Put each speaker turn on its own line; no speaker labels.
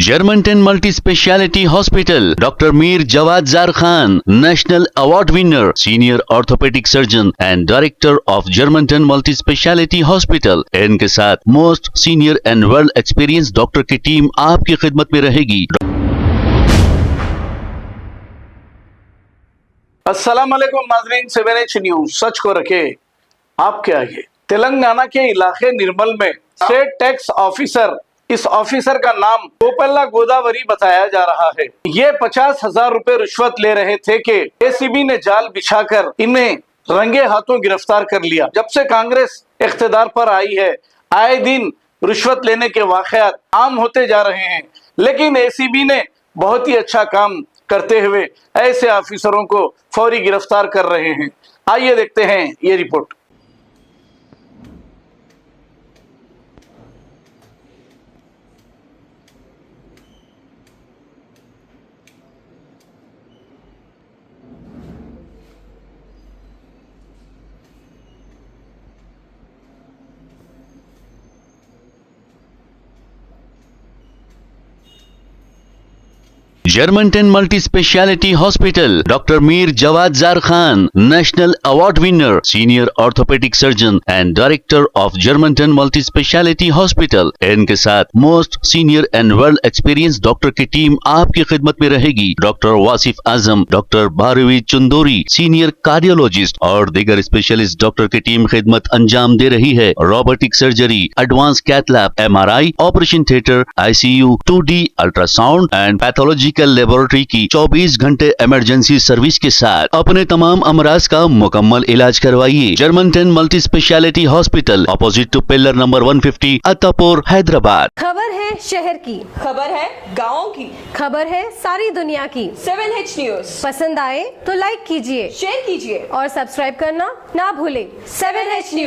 Germanton multi speciality hospital, doctor Mir Jawad Zar Khan, national award winner, senior orthopaedic surgeon and director of Germanton multi speciality hospital. इनके साथ most senior and well experience doctor की team आपकी खिदमत में रहेगी।
अस्सलाम वालेकुम नाज़रीन, 7H न्यूज सच को रखे आपके आगे। तेलंगाना के इलाके निर्मल में स्टेट टैक्स ऑफिसर, इस ऑफिसर का नाम कोपल्ला गोदावरी बताया जा रहा है। ये 50,000 रुपए रिश्वत ले रहे थे कि एसीबी ने जाल बिछाकर इन्हें रंगे हाथों गिरफ्तार कर लिया। जब से कांग्रेस इख्तिदार पर आई है, आए दिन रिश्वत लेने के वाकयात आम होते जा रहे हैं, लेकिन एसीबी ने बहुत ही अच्छा काम करते हुए ऐसे ऑफिसरों को फौरी गिरफ्तार कर रहे हैं। आइए देखते हैं ये report.
Germantown multi speciality hospital, doctor Mir Jawad Zar Khan, national award winner, senior orthopaedic surgeon and director of Germanton multi speciality hospital. इनके साथ most senior and well experience doctor की टीम आपकी खिदमत में रहेगी। Doctor Wasif Azam, doctor Bharvi Chandori, senior cardiologist और दीगर स्पेशलिस्ट डॉक्टर की टीम खिदमत अंजाम दे रही है। Robotic surgery, advance cath lab, MRI, operation theatre, ICU, 2D ultrasound and pathological laboratory की 24 घंटे इमरजेंसी सर्विस के साथ अपने तमाम अमराज का मुकम्मल इलाज करवाइए। Germanton multi speciality hospital, opposite to pillar number 150, Attapur, Hyderabad.
खबर है शहर की,
खबर है गाँव की,
खबर है सारी दुनिया की।
7H न्यूज
पसंद आए तो लाइक कीजिए,
शेयर कीजिए
और सब्सक्राइब करना ना भूलें।
7H news.